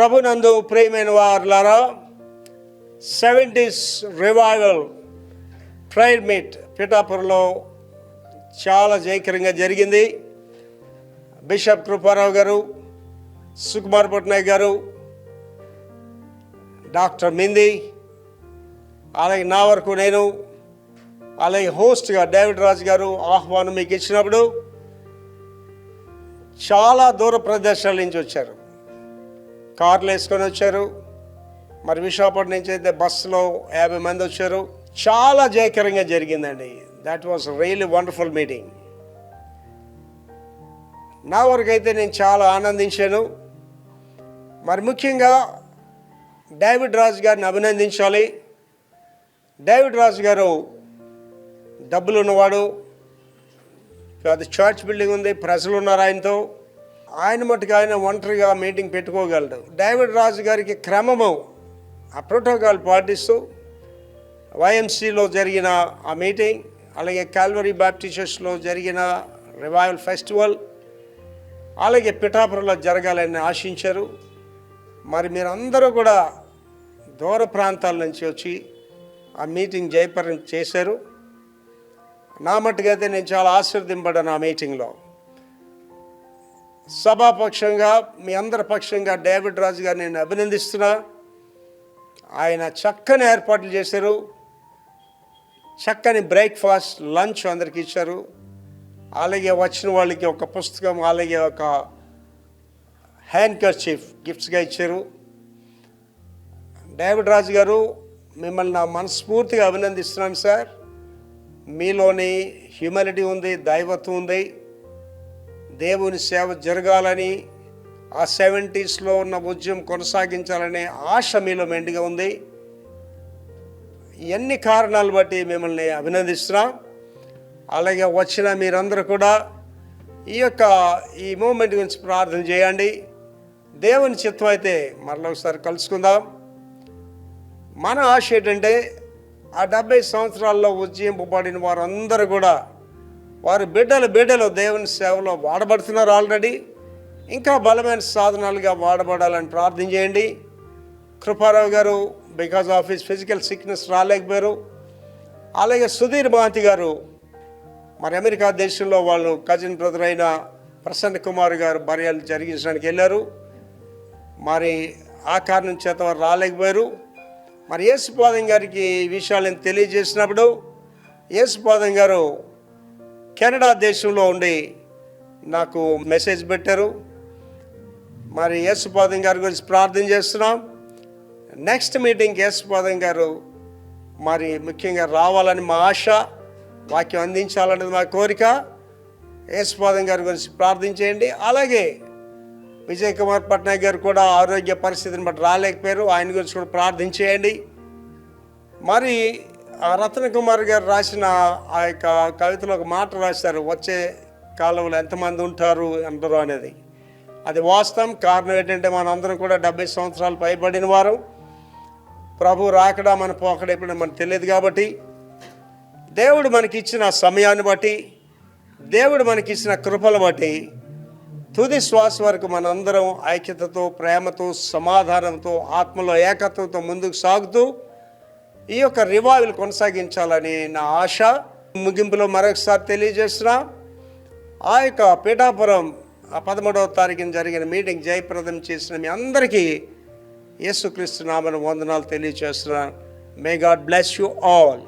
ప్రభునందు ప్రియమైన వారులారా, 70s రివైవల్ ప్రేయర్ మీట్ పిఠాపురంలో చాలా జయకరంగా జరిగింది. బిషప్ కృపారావు గారు, సుకుమార్ పట్నాయక్ గారు, డాక్టర్ మింది, అలాగే నా వరకు నేను, అలాగే హోస్ట్గా డేవిడ్ రాజు గారు ఆహ్వానం మీకు ఇచ్చినప్పుడు చాలా దూర ప్రదేశాల నుంచి వచ్చారు. కార్లు వేసుకొని వచ్చారు. మరి విశాఖపట్నం నుంచి అయితే బస్సులో 50 మంది వచ్చారు. చాలా జయకరంగా జరిగిందండి. That was really wonderful meeting. నా వరకు అయితే నేను చాలా ఆనందించాను. మరి ముఖ్యంగా డేవిడ్ రాజు గారిని అభినందించాలి. డేవిడ్ రాజు గారు డబ్బులు ఉన్నవాడు, అది చర్చ్ బిల్డింగ్ ఉంది, ప్రజలు ఉన్నారు ఆయనతో. ఆయన మట్టుకు ఆయన ఒంటరిగా మీటింగ్ పెట్టుకోగలడు. డేవిడ్ రాజు గారికి క్రమము ఆ ప్రోటోకాల్ పాటిస్తూ వైఎంసీలో జరిగిన ఆ మీటింగ్, అలాగే కాల్వరీ బాప్టిస్ట్ చర్చ్లో జరిగిన రివైవల్ ఫెస్టివల్, అలాగే పిఠాపురంలో జరగాలని ఆశించారు. మరి మీరందరూ కూడా దూర ప్రాంతాల నుంచి వచ్చి ఆ మీటింగ్ జయప్రదం చేశారు. నా మట్టుకైతే నేను చాలా ఆశీర్వదింపడాను ఆ మీటింగ్లో. సభాపక్షంగా మీ అందరి పక్షంగా డేవిడ్ రాజు గారు నేను అభినందిస్తున్నా. ఆయన చక్కని ఏర్పాట్లు చేశారు. చక్కని బ్రేక్ఫాస్ట్, లంచ్ అందరికి ఇచ్చారు. అలాగే వచ్చిన వాళ్ళకి ఒక పుస్తకం, అలాగే ఒక హ్యాండ్ కర్చీఫ్ గిఫ్ట్స్గా ఇచ్చారు. డేవిడ్ రాజు గారు, మిమ్మల్ని నా మనస్ఫూర్తిగా అభినందిస్తున్నాను సార్. మీలోని హ్యూమానిటీ ఉంది, దైవత్వం ఉంది. దేవుని సేవ జరగాలని, ఆ 70sలో ఉన్న ఉద్యమం కొనసాగించాలనే ఆశ మీలో మెండుగా ఉంది. ఎన్ని కారణాలు బట్టి మిమ్మల్ని అభినందిస్తున్నాం. అలాగే వచ్చిన మీరందరూ కూడా ఈ మూమెంట్ గురించి ప్రార్థన చేయండి. దేవుని చిత్తం అయితే మరలా ఒకసారి కలుసుకుందాం. మన ఆశ ఏంటంటే ఆ 70 సంవత్సరాల్లో ఉజ్జీంపబడిన వారందరూ కూడా వారి బిడ్డలు దేవుని సేవలో వాడబడుతున్నారు ఆల్రెడీ. ఇంకా బలమైన సాధనాలుగా వాడబడాలని ప్రార్థన చేయండి. కృపారావు గారు because of his physical sickness రాలేకపోయారు. అలాగే సుధీర్ మహాంతి గారు మరి అమెరికా దేశంలో వాళ్ళు కజిన్ బ్రదర్ అయిన ప్రసన్న కుమార్ గారు బర్యాలు జరిగించడానికి వెళ్ళారు. మరి ఆ కారణం చేత వారు రాలేకపోయారు. మరి యేసుపాదం గారికి ఈ విషయాలను తెలియజేసినప్పుడు యేసుపాదం గారు కెనడా దేశంలో ఉండి నాకు మెసేజ్ పెట్టారు. మరి యేసుపాదం గారి గురించి ప్రార్థన చేస్తున్నాం. నెక్స్ట్ మీటింగ్ యేసుపాదం గారు మరి ముఖ్యంగా రావాలని మా ఆశ, వాక్యం అందించాలనేది మా కోరిక. యేసుపాదం గారి గురించి ప్రార్థన చేయండి. అలాగే విజయ్ కుమార్ పట్నాయక్ గారు కూడా ఆరోగ్య పరిస్థితిని బట్టి రాలేకపోయారు. ఆయన గురించి కూడా ప్రార్థన చేయండి. మరి రత్న కుమార్ గారు రాసిన ఆ యొక్క కవితలో ఒక మాట రాశారు, వచ్చే కాలంలో ఎంతమంది ఉంటారు అందరూ అనేది. అది వాస్తవం. కారణం ఏంటంటే మనందరం కూడా 70 సంవత్సరాలు పైబడిన వారు. ప్రభు రాకడా మన పోకడ ఎప్పుడు మనకు తెలియదు. కాబట్టి దేవుడు మనకిచ్చిన సమయాన్ని బట్టి, దేవుడు మనకిచ్చిన కృపలు బట్టి తుది శ్వాస వరకు మనందరం ఐక్యతతో, ప్రేమతో, సమాధానంతో, ఆత్మలో ఏకత్వంతో ముందుకు సాగుతూ ఈ యొక్క రివైవల్ కొనసాగించాలని నా ఆశ. ముగింపులో మరొకసారి తెలియజేస్తున్నా, ఆ యొక్క పిఠాపురం 13వ తారీఖున జరిగిన మీటింగ్ జయప్రదం చేసిన మీ అందరికీ యేసుక్రీస్తు నామమున వందనాలు తెలియజేస్తున్నాను. May God bless you all.